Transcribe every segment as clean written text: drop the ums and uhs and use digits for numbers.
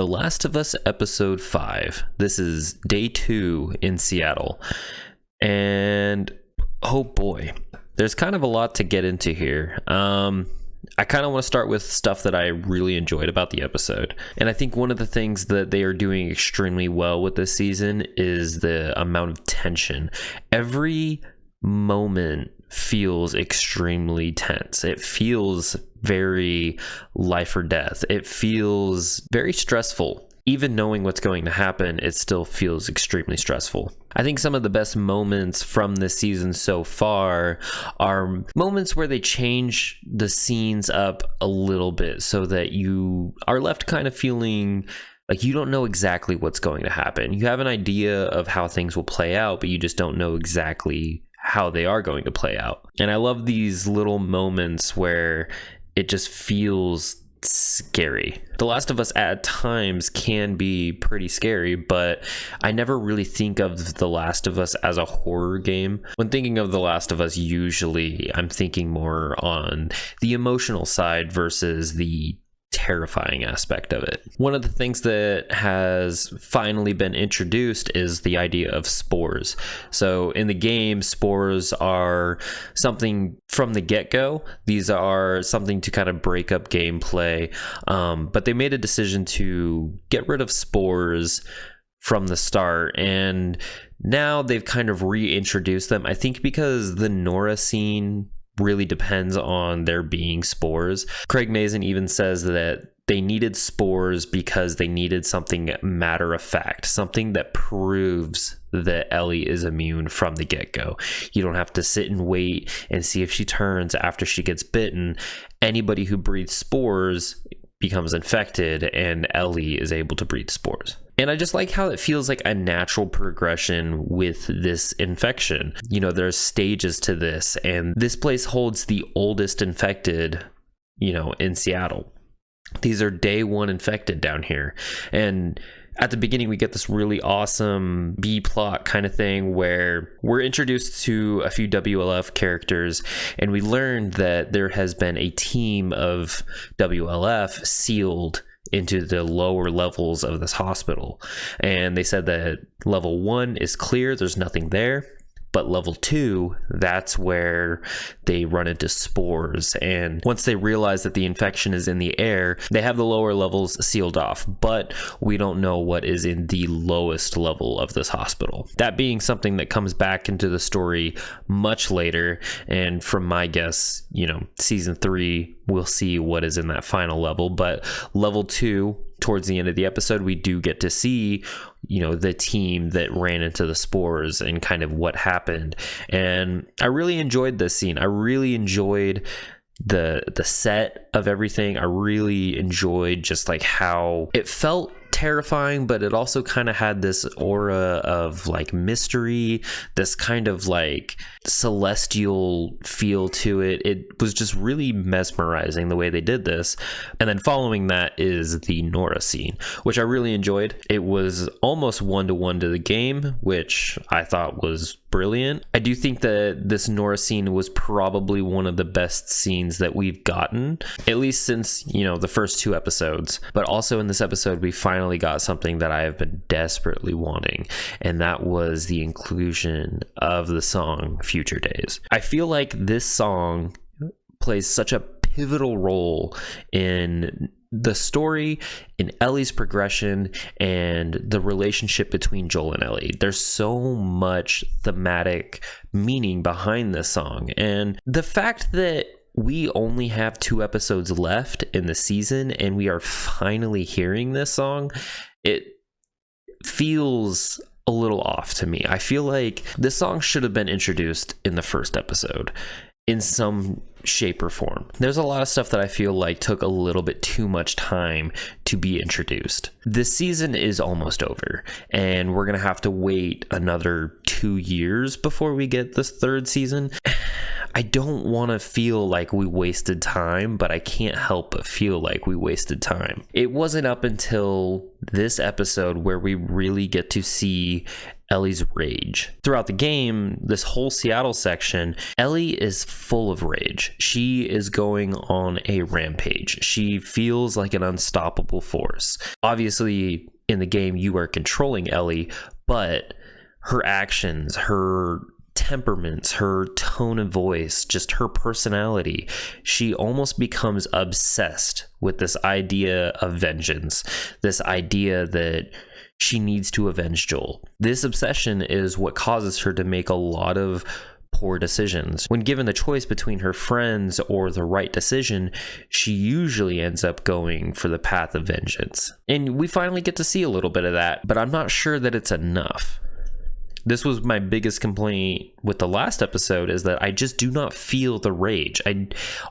The Last of Us Episode 5. This is day 2 in Seattle. And oh boy, there's kind of a lot to get into here. I kind of want to start with stuff that I really enjoyed about the episode. And I think one of the things that they are doing extremely well with this season is the amount of tension. Every moment feels extremely tense. It feels very life or death. It feels very stressful. Even knowing what's going to happen, it still feels extremely stressful. I think some of the best moments from this season so far are moments where they change the scenes up a little bit so that you are left kind of feeling like you don't know exactly what's going to happen. You have an idea of how things will play out, but you just don't know exactly how they are going to play out. And I love these little moments where it just feels scary. The Last of Us at times can be pretty scary, but I never really think of The Last of Us as a horror game. When thinking of The Last of Us, usually I'm thinking more on the emotional side versus the terrifying aspect of it. One of the things that has finally been introduced is the idea of spores. So in the game, spores are something from the get-go. These are something to kind of break up gameplay, but they made a decision to get rid of spores from the start, and now they've kind of reintroduced them. I think because the Nora scene really depends on there being spores. Craig Mazin even says that they needed spores because they needed something matter of fact, something that proves that Ellie is immune from the get-go. You don't have to sit and wait and see if she turns after she gets bitten. Anybody who breathes spores becomes infected, and Ellie is able to breathe spores. And I just like how it feels like a natural progression with this infection. You know, there's stages to this, and this place holds the oldest infected, in Seattle. These are day 1 infected down here. And at the beginning, we get this really awesome B-plot kind of thing where we're introduced to a few WLF characters, and we learned that there has been a team of WLF sealed into the lower levels of this hospital. And they said that level 1 is clear, there's nothing there. But level 2, that's where they run into spores. And once they realize that the infection is in the air, they have the lower levels sealed off. But we don't know what is in the lowest level of this hospital. That being something that comes back into the story much later. And from my guess, season 3, we'll see what is in that final level. But level 2, towards the end of the episode, we do get to see the team that ran into the spores and kind of what happened. And I really enjoyed this scene. I really enjoyed the set of everything. I really enjoyed just like how it felt terrifying, but it also kind of had this aura of like mystery, this kind of like celestial feel to it. It was just really mesmerizing the way they did this. And then following that is the Nora scene, which I really enjoyed. It was almost 1-to-1 to the game, which I thought was brilliant. I do think that this Nora scene was probably one of the best scenes that we've gotten, at least since, the first 2 episodes. But also in this episode, we finally got something that I have been desperately wanting, and that was the inclusion of the song Future Days. I feel like this song plays such a pivotal role in the story, in Ellie's progression, and the relationship between Joel and Ellie. There's so much thematic meaning behind this song, and the fact that we only have 2 episodes left in the season and we are finally hearing this song, it feels a little off to me. I feel like this song should have been introduced in the first episode in some shape or form. There's a lot of stuff that I feel like took a little bit too much time to be introduced. This season is almost over, and we're gonna have to wait another 2 years before we get this 3rd season. I don't want to feel like we wasted time, but I can't help but feel like we wasted time. It wasn't up until this episode where we really get to see Ellie's rage. Throughout the game, this whole Seattle section, Ellie is full of rage. She is going on a rampage. She feels like an unstoppable force. Obviously, in the game, you are controlling Ellie, but her actions, her temperaments, her tone of voice, just her personality, she almost becomes obsessed with this idea of vengeance, this idea that she needs to avenge Joel. This obsession is what causes her to make a lot of poor decisions. When given the choice between her friends or the right decision, she usually ends up going for the path of vengeance. And we finally get to see a little bit of that, but I'm not sure that it's enough. This was my biggest complaint with the last episode, is that I just do not feel the rage. I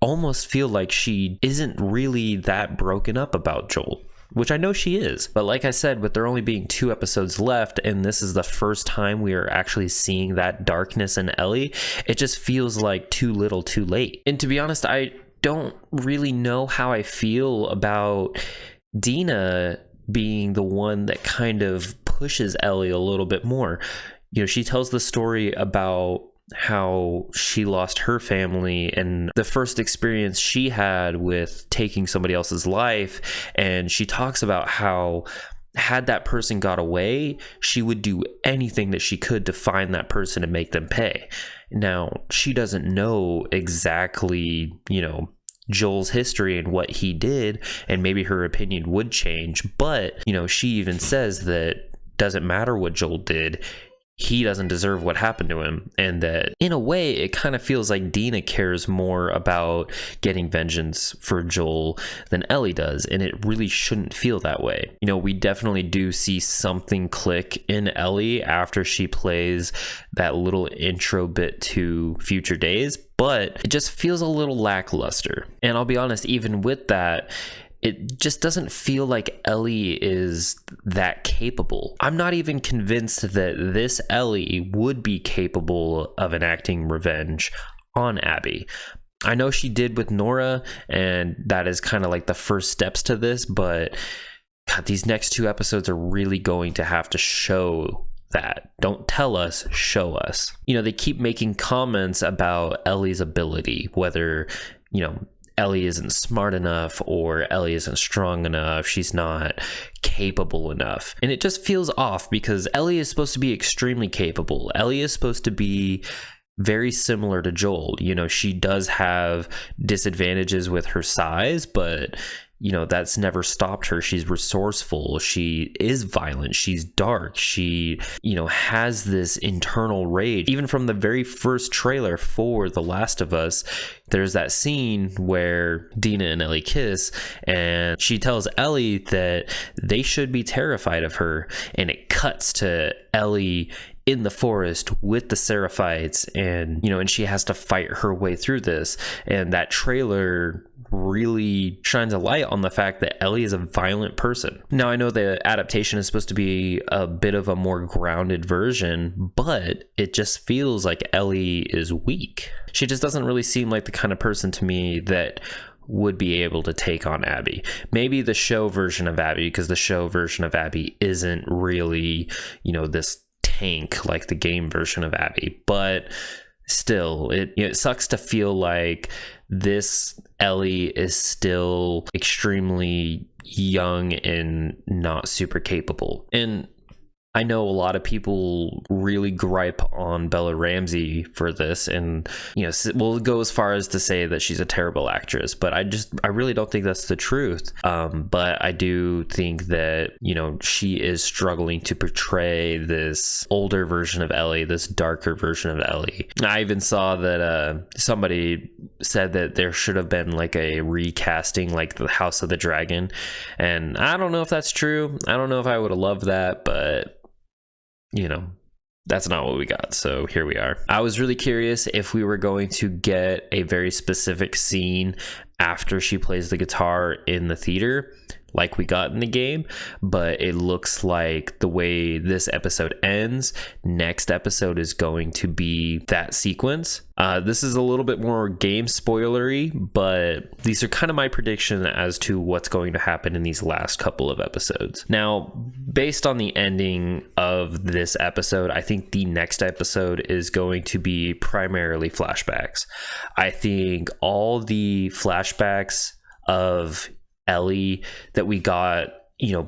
almost feel like she isn't really that broken up about Joel, which I know she is. But like I said, with there only being 2 episodes left, and this is the first time we are actually seeing that darkness in Ellie, it just feels like too little too late. And to be honest, I don't really know how I feel about Dina being the one that kind of pushes Ellie a little bit more. You know, she tells the story about how she lost her family and the first experience she had with taking somebody else's life, and she talks about how had that person got away, she would do anything that she could to find that person and make them pay. Now, she doesn't know exactly, Joel's history and what he did, and maybe her opinion would change, but she even says that doesn't matter what Joel did, he doesn't deserve what happened to him. And that in a way it kind of feels like Dina cares more about getting vengeance for Joel than Ellie does, and it really shouldn't feel that way. We definitely do see something click in Ellie after she plays that little intro bit to Future Days, but it just feels a little lackluster. And I'll be honest, even with that, it just doesn't feel like Ellie is that capable. I'm not even convinced that this Ellie would be capable of enacting revenge on Abby. I know she did with Nora, and that is kind of like the first steps to this, but God, these next 2 episodes are really going to have to show that. Don't tell us, show us. They keep making comments about Ellie's ability, whether, Ellie isn't smart enough or Ellie isn't strong enough, she's not capable enough. And it just feels off, because Ellie is supposed to be extremely capable. Ellie is supposed to be very similar to Joel. She does have disadvantages with her size, but that's never stopped her. She's resourceful. She is violent. She's dark. She, has this internal rage. Even from the very first trailer for The Last of Us, there's that scene where Dina and Ellie kiss, and she tells Ellie that they should be terrified of her. And it cuts to Ellie in the forest with the Seraphites, and and she has to fight her way through this. And that trailer really shines a light on the fact that Ellie is a violent person. Now, I know the adaptation is supposed to be a bit of a more grounded version, but it just feels like Ellie is weak. She just doesn't really seem like the kind of person to me that would be able to take on Abby. Maybe the show version of Abby, because the show version of Abby isn't really, this tank like the game version of Abby, but still, it sucks to feel like this Ellie is still extremely young and not super capable. And I know a lot of people really gripe on Bella Ramsey for this, and we'll go as far as to say that she's a terrible actress, but I really don't think that's the truth. But I do think that she is struggling to portray this older version of Ellie, this darker version of Ellie. I even saw that somebody said that there should have been like a recasting, like the House of the Dragon, and I don't know if that's true. I don't know if I would have loved that, but that's not what we got, so here we are. I was really curious if we were going to get a very specific scene after she plays the guitar in the theater, like we got in the game, but it looks like the way this episode ends, next episode is going to be that sequence. This is a little bit more game spoilery, but these are kind of my prediction as to what's going to happen in these last couple of episodes. Now, based on the ending of this episode, I think the next episode is going to be primarily flashbacks. I think all the flashbacks of Ellie that we got,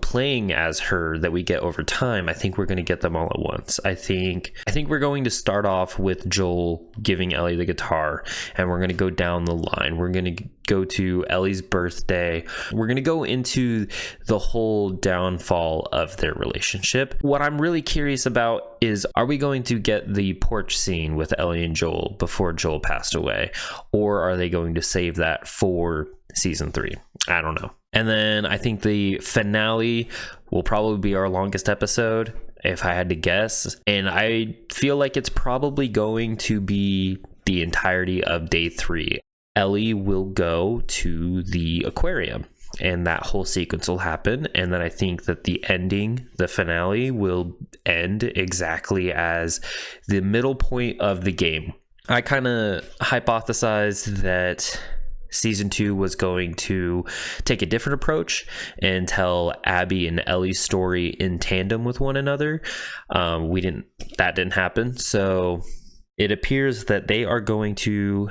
playing as her, that we get over time, I think we're going to get them all at once. I think we're going to start off with Joel giving Ellie the guitar, and we're going to go down the line. We're going to go to Ellie's birthday. We're going to go into the whole downfall of their relationship. What I'm really curious about is, are we going to get the porch scene with Ellie and Joel before Joel passed away, or are they going to save that for season 3? I don't know. And then I think the finale will probably be our longest episode, if I had to guess. And I feel like it's probably going to be the entirety of day 3. Ellie will go to the aquarium, and that whole sequence will happen. And then I think that the ending, the finale, will end exactly as the middle point of the game. I kind of hypothesized that season 2 was going to take a different approach and tell Abby and Ellie's story in tandem with one another. That didn't happen. So it appears that they are going to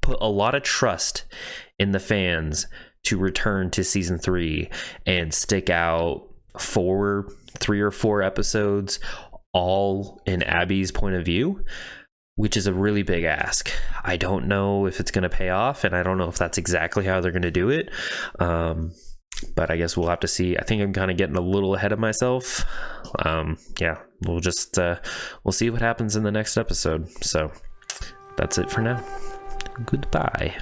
put a lot of trust in the fans to return to season 3 and stick out 3 or 4 episodes, all in Abby's point of view, which is a really big ask. I don't know if it's going to pay off, and I don't know if that's exactly how they're going to do it. But I guess we'll have to see. I think I'm kind of getting a little ahead of myself. We'll just we'll see what happens in the next episode. So that's it for now. Goodbye.